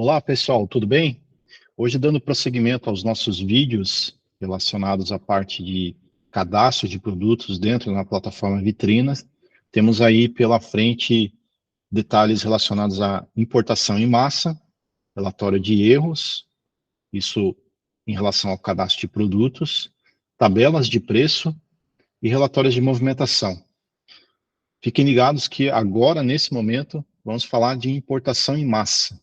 Olá, pessoal, tudo bem? Hoje, dando prosseguimento aos nossos vídeos relacionados à parte de cadastro de produtos dentro da plataforma Vitrinas, temos aí pela frente detalhes relacionados à importação em massa, relatório de erros, isso em relação ao cadastro de produtos, tabelas de preço e relatórios de movimentação. Fiquem ligados que agora, nesse momento, vamos falar de importação em massa.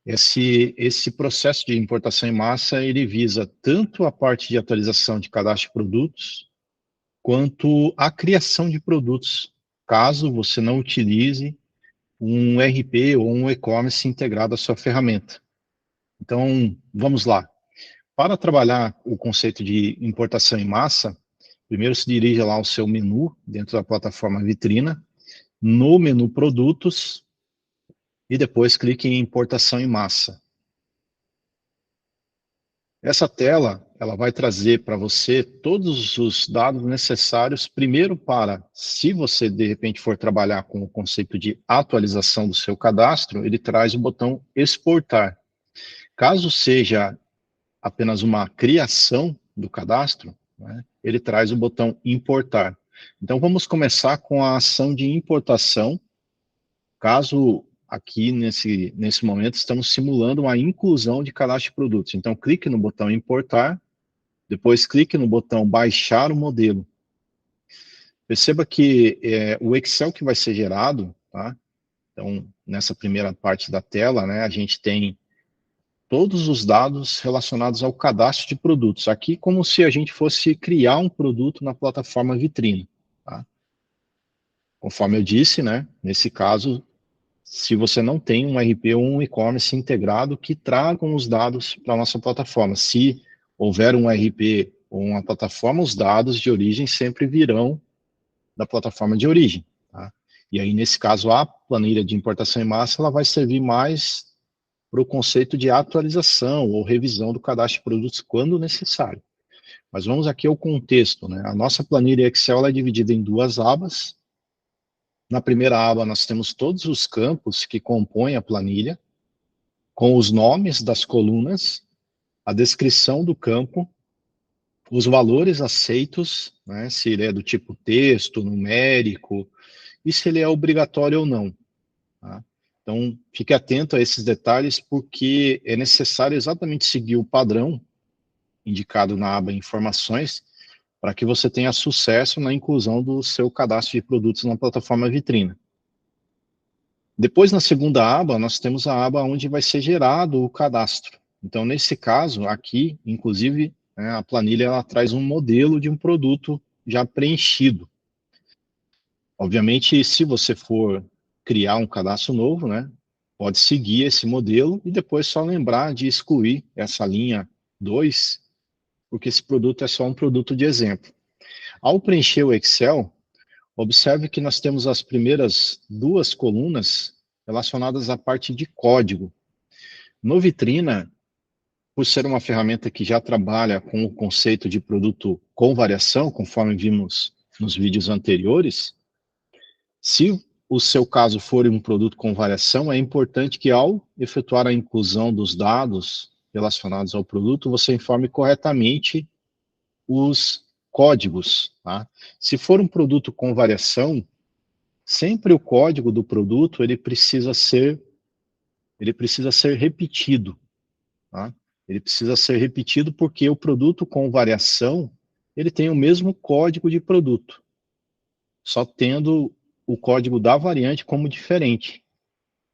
Esse processo de importação em massa, ele visa tanto a parte de atualização de cadastro de produtos, quanto a criação de produtos, caso você não utilize um RP ou um e-commerce integrado à sua ferramenta. Então, vamos lá. Para trabalhar o conceito de importação em massa, primeiro se dirija lá ao seu menu, dentro da plataforma Vitrina, no menu Produtos, e depois clique em Importação em Massa. Essa tela, ela vai trazer para você todos os dados necessários, primeiro para, se você de repente for trabalhar com o conceito de atualização do seu cadastro, ele traz o botão exportar. Caso seja apenas uma criação do cadastro, né, ele traz o botão importar. Então vamos começar com a ação de importação. Caso aqui nesse momento estamos simulando uma inclusão de cadastro de produtos. Então clique no botão importar, depois clique no botão baixar o modelo. Perceba que o Excel que vai ser gerado, tá? Então, nessa primeira parte da tela, né, a gente tem todos os dados relacionados ao cadastro de produtos. Aqui, como se a gente fosse criar um produto na plataforma Vitrine. Tá? Conforme eu disse, né, nesse caso, se você não tem um RP ou um e-commerce integrado que tragam os dados para a nossa plataforma. Se houver um RP ou uma plataforma, os dados de origem sempre virão da plataforma de origem. Tá? E aí, nesse caso, a planilha de importação em massa, ela vai servir mais para o conceito de atualização ou revisão do cadastro de produtos quando necessário. Mas vamos aqui ao contexto, né? A nossa planilha Excel é dividida em duas abas. Na primeira aba, nós temos todos os campos que compõem a planilha, com os nomes das colunas, a descrição do campo, os valores aceitos, né, se ele é do tipo texto, numérico, e se ele é obrigatório ou não. Tá? Então, fique atento a esses detalhes, porque é necessário exatamente seguir o padrão indicado na aba Informações, para que você tenha sucesso na inclusão do seu cadastro de produtos na plataforma Vitrina. Depois, na segunda aba, nós temos a aba onde vai ser gerado o cadastro. Então, nesse caso, aqui, inclusive, né, a planilha ela traz um modelo de um produto já preenchido. Obviamente, se você for criar um cadastro novo, né, pode seguir esse modelo e depois só lembrar de excluir essa linha 2, porque esse produto é só um produto de exemplo. Ao preencher o Excel, observe que nós temos as primeiras duas colunas relacionadas à parte de código. No Vitrina, por ser uma ferramenta que já trabalha com o conceito de produto com variação, conforme vimos nos vídeos anteriores, se o seu caso for um produto com variação, é importante que ao efetuar a inclusão dos dados relacionados ao produto, você informe corretamente os códigos. Tá? Se for um produto com variação, sempre o código do produto ele precisa ser repetido. Tá? Ele precisa ser repetido porque o produto com variação ele tem o mesmo código de produto, só tendo o código da variante como diferente.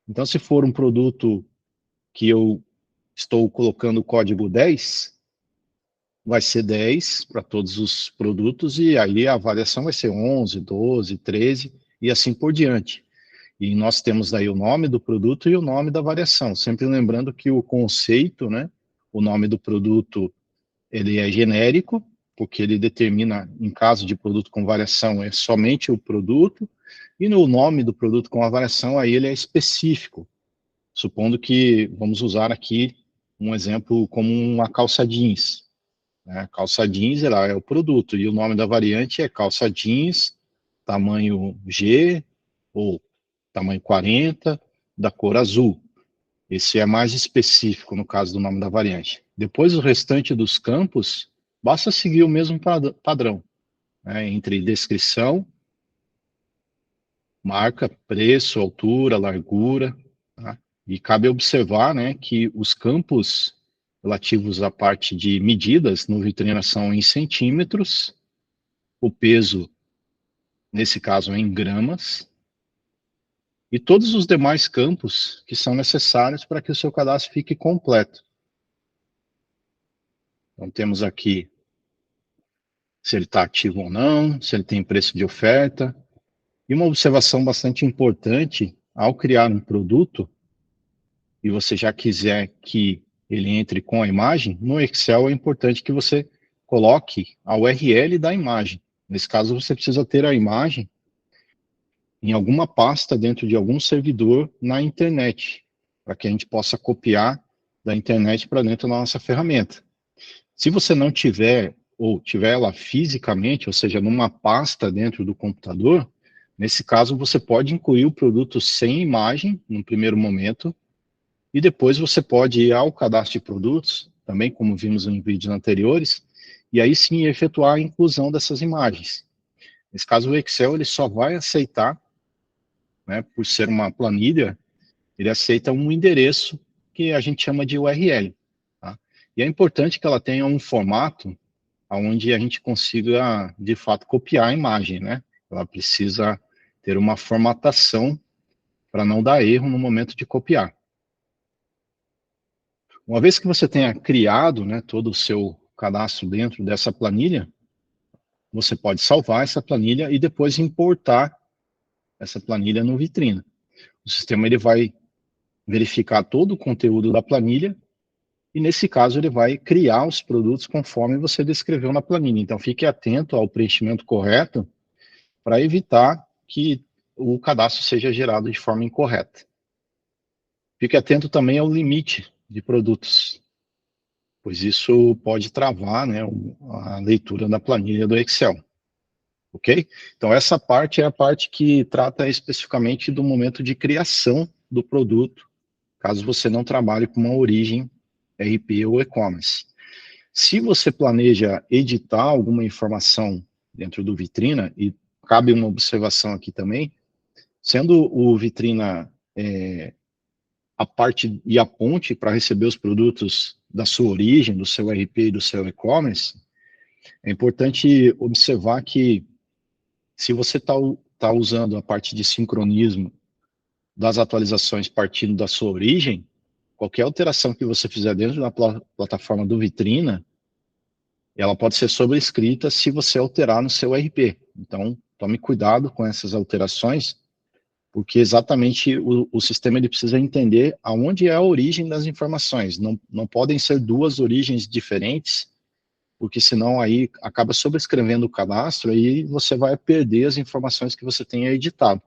Então, se for um produto que eu estou colocando o código 10, vai ser 10 para todos os produtos, e aí a variação vai ser 11, 12, 13, e assim por diante. E nós temos aí o nome do produto e o nome da variação, sempre lembrando que o conceito, né, o nome do produto, ele é genérico, porque ele determina, em caso de produto com variação, é somente o produto, e no nome do produto com a variação, aí ele é específico, supondo que, vamos usar aqui um exemplo como uma calça jeans. Né? Calça jeans ela é o produto, e o nome da variante é calça jeans, tamanho G, ou tamanho 40, da cor azul. Esse é mais específico no caso do nome da variante. Depois, o restante dos campos, basta seguir o mesmo padrão, né, entre descrição, marca, preço, altura, largura, tá? E cabe observar, né, que os campos relativos à parte de medidas no vitrina são em centímetros, o peso, nesse caso, é em gramas, e todos os demais campos que são necessários para que o seu cadastro fique completo. Então, temos aqui se ele está ativo ou não, se ele tem preço de oferta. E uma observação bastante importante, ao criar um produto, e você já quiser que ele entre com a imagem, no Excel é importante que você coloque a URL da imagem. Nesse caso, você precisa ter a imagem em alguma pasta dentro de algum servidor na internet, para que a gente possa copiar da internet para dentro da nossa ferramenta. Se você não tiver, ou tiver ela fisicamente, ou seja, numa pasta dentro do computador, nesse caso você pode incluir o produto sem imagem, no primeiro momento, e depois você pode ir ao cadastro de produtos, também como vimos em vídeos anteriores, e aí sim efetuar a inclusão dessas imagens. Nesse caso, o Excel ele só vai aceitar, né, por ser uma planilha, ele aceita um endereço que a gente chama de URL. Tá? E é importante que ela tenha um formato onde a gente consiga, de fato, copiar a imagem, né? Ela precisa ter uma formatação para não dar erro no momento de copiar. Uma vez que você tenha criado, né, todo o seu cadastro dentro dessa planilha, você pode salvar essa planilha e depois importar essa planilha no Vitrina. O sistema ele vai verificar todo o conteúdo da planilha e, nesse caso, ele vai criar os produtos conforme você descreveu na planilha. Então, fique atento ao preenchimento correto para evitar que o cadastro seja gerado de forma incorreta. Fique atento também ao limite de produtos, pois isso pode travar, né, a leitura da planilha do Excel. Ok? Então, essa parte é a parte que trata especificamente do momento de criação do produto, caso você não trabalhe com uma origem RP ou e-commerce. Se você planeja editar alguma informação dentro do Vitrina, e cabe uma observação aqui também, sendo o Vitrina a parte e a ponte para receber os produtos da sua origem, do seu RP e do seu e-commerce, é importante observar que se você tá usando a parte de sincronismo das atualizações partindo da sua origem, qualquer alteração que você fizer dentro da plataforma do Vitrina, ela pode ser sobrescrita se você alterar no seu RP. Então, tome cuidado com essas alterações, porque exatamente o sistema ele precisa entender aonde é a origem das informações. Não podem ser duas origens diferentes, porque senão aí acaba sobrescrevendo o cadastro e você vai perder as informações que você tenha editado.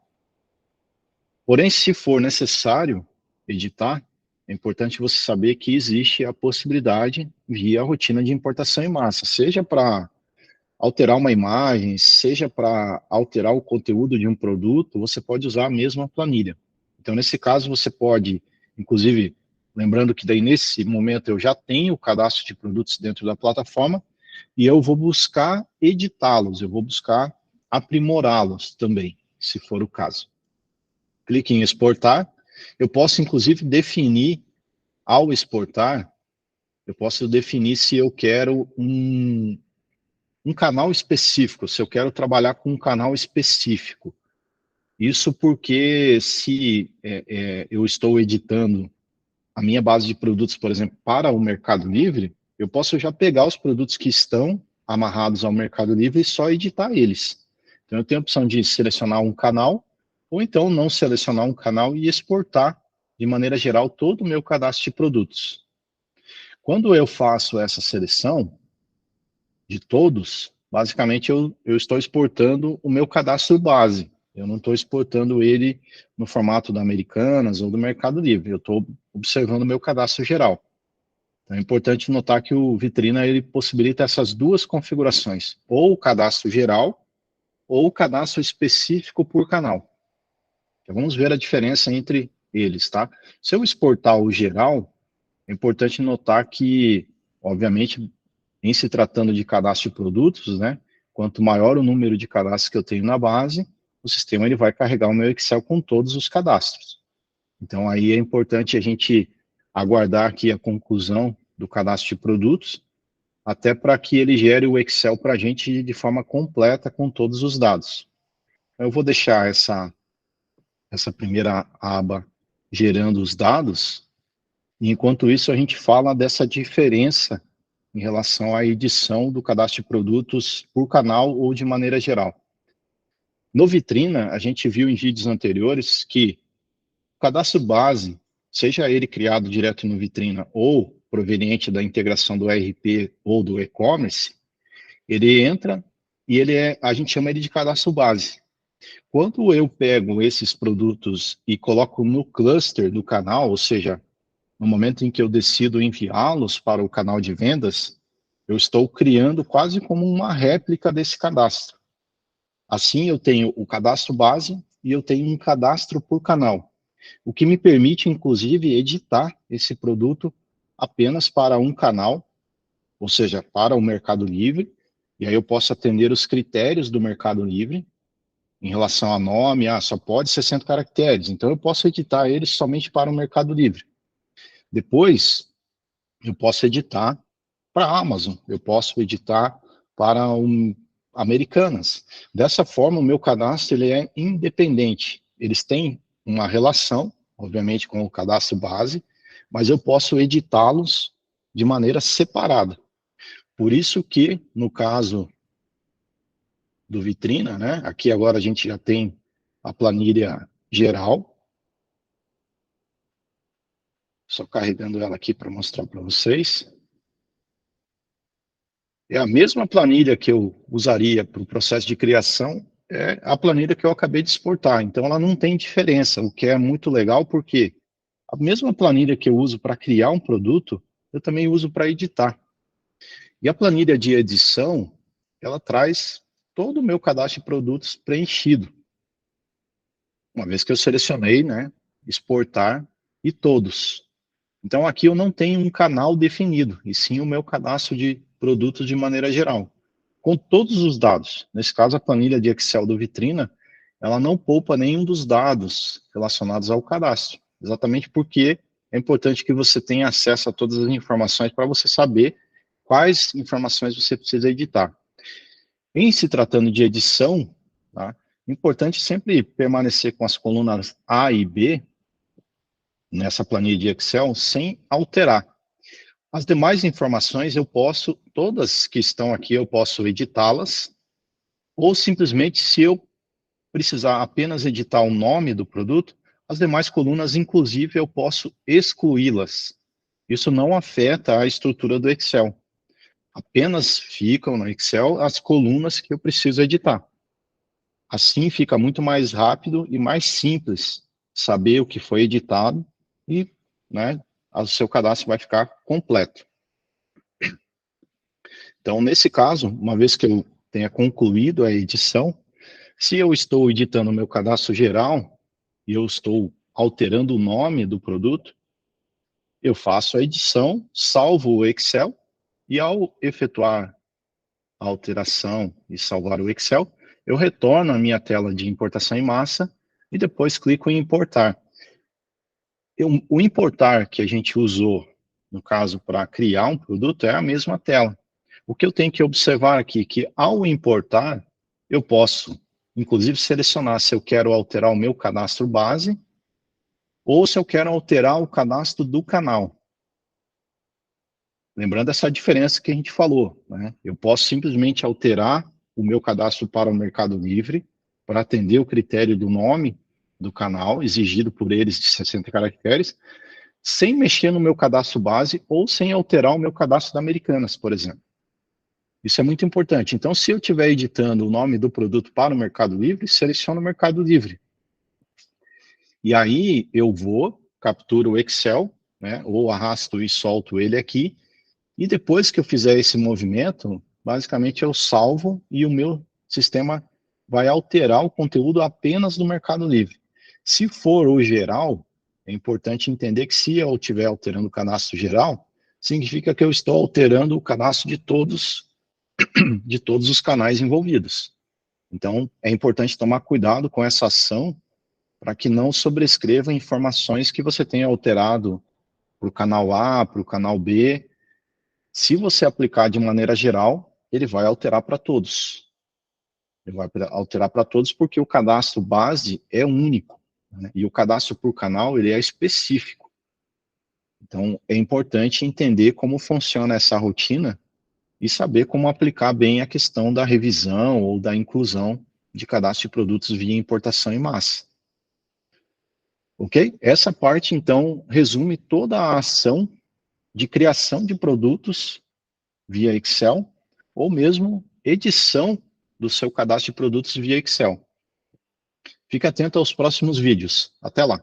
Porém, se for necessário editar, é importante você saber que existe a possibilidade via rotina de importação em massa, seja para alterar uma imagem, seja para alterar o conteúdo de um produto, você pode usar a mesma planilha. Então, nesse caso, você pode, inclusive, lembrando que daí nesse momento eu já tenho o cadastro de produtos dentro da plataforma e eu vou buscar editá-los, eu vou buscar aprimorá-los também, se for o caso. Clique em exportar. Eu posso, inclusive, definir, ao exportar, eu posso definir se eu quero um canal específico, se eu quero trabalhar com um canal específico. Isso porque se eu estou editando a minha base de produtos, por exemplo, para o Mercado Livre, eu posso já pegar os produtos que estão amarrados ao Mercado Livre e só editar eles. Então, eu tenho a opção de selecionar um canal, ou então não selecionar um canal e exportar, de maneira geral, todo o meu cadastro de produtos. Quando eu faço essa seleção de todos, basicamente eu estou exportando o meu cadastro base. Eu não estou exportando ele no formato da Americanas ou do Mercado Livre. Eu estou observando o meu cadastro geral. Então, é importante notar que o Vitrina ele possibilita essas duas configurações, ou o cadastro geral, ou o cadastro específico por canal. Então, vamos ver a diferença entre eles, tá? Se eu exportar o geral, é importante notar que, obviamente, em se tratando de cadastro de produtos, né, quanto maior o número de cadastros que eu tenho na base, o sistema ele vai carregar o meu Excel com todos os cadastros. Então, aí é importante a gente aguardar aqui a conclusão do cadastro de produtos, até para que ele gere o Excel para a gente de forma completa com todos os dados. Eu vou deixar essa primeira aba gerando os dados, e enquanto isso a gente fala dessa diferença em relação à edição do cadastro de produtos por canal ou de maneira geral. No Vitrina, a gente viu em vídeos anteriores que o cadastro base, seja ele criado direto no Vitrina ou proveniente da integração do ERP ou do e-commerce, ele entra e a gente chama ele de cadastro base. Quando eu pego esses produtos e coloco no cluster do canal, ou seja, no momento em que eu decido enviá-los para o canal de vendas, eu estou criando quase como uma réplica desse cadastro. Assim, eu tenho o cadastro base e eu tenho um cadastro por canal, o que me permite, inclusive, editar esse produto apenas para um canal, ou seja, para o Mercado Livre, e aí eu posso atender os critérios do Mercado Livre, em relação a nome, só pode 60 caracteres, então eu posso editar ele somente para o Mercado Livre. Depois, eu posso editar para a Amazon, eu posso editar para Americanas. Dessa forma, o meu cadastro ele é independente. Eles têm uma relação, obviamente, com o cadastro base, mas eu posso editá-los de maneira separada. Por isso que, no caso do Vitrina, né, aqui agora a gente já tem a planilha geral, só carregando ela aqui para mostrar para vocês. É a mesma planilha que eu usaria para o processo de criação, é a planilha que eu acabei de exportar. Então, ela não tem diferença, o que é muito legal, porque a mesma planilha que eu uso para criar um produto, eu também uso para editar. E a planilha de edição, ela traz todo o meu cadastro de produtos preenchido. Uma vez que eu selecionei, né, exportar e todos. Então, aqui eu não tenho um canal definido, e sim o meu cadastro de produtos de maneira geral, com todos os dados. Nesse caso, a planilha de Excel do Vitrina, ela não poupa nenhum dos dados relacionados ao cadastro, exatamente porque é importante que você tenha acesso a todas as informações para você saber quais informações você precisa editar. Em se tratando de edição, tá, é importante sempre permanecer com as colunas A e B, nessa planilha de Excel, sem alterar. As demais informações eu posso, todas que estão aqui, eu posso editá-las, ou simplesmente, se eu precisar apenas editar o nome do produto, as demais colunas, inclusive, eu posso excluí-las. Isso não afeta a estrutura do Excel. Apenas ficam no Excel as colunas que eu preciso editar. Assim fica muito mais rápido e mais simples saber o que foi editado e, né, o seu cadastro vai ficar completo. Então, nesse caso, uma vez que eu tenha concluído a edição, se eu estou editando o meu cadastro geral e eu estou alterando o nome do produto, eu faço a edição, salvo o Excel, e ao efetuar a alteração e salvar o Excel, eu retorno à minha tela de importação em massa e depois clico em importar. O importar que a gente usou, no caso, para criar um produto, é a mesma tela. O que eu tenho que observar aqui, que ao importar, eu posso, inclusive, selecionar se eu quero alterar o meu cadastro base ou se eu quero alterar o cadastro do canal. Lembrando essa diferença que a gente falou, né? Eu posso simplesmente alterar o meu cadastro para o Mercado Livre, para atender o critério do nome do canal, exigido por eles de 60 caracteres, sem mexer no meu cadastro base ou sem alterar o meu cadastro da Americanas, por exemplo. Isso é muito importante. Então, se eu estiver editando o nome do produto para o Mercado Livre, seleciono o Mercado Livre. E aí eu vou, capturo o Excel, né, ou arrasto e solto ele aqui, e depois que eu fizer esse movimento, basicamente eu salvo e o meu sistema vai alterar o conteúdo apenas no Mercado Livre. Se for o geral, É importante entender que se eu estiver alterando o cadastro geral, significa que eu estou alterando o cadastro de todos os canais envolvidos. Então, é importante tomar cuidado com essa ação para que não sobrescreva informações que você tenha alterado para o canal A, para o canal B. Se você aplicar de maneira geral, ele vai alterar para todos. Ele vai alterar para todos porque o cadastro base é único, né? E o cadastro por canal, ele é específico. Então, é importante entender como funciona essa rotina e saber como aplicar bem a questão da revisão ou da inclusão de cadastro de produtos via importação em massa. Ok? Essa parte, então, resume toda a ação de criação de produtos via Excel, ou mesmo edição do seu cadastro de produtos via Excel. Fique atento aos próximos vídeos. Até lá!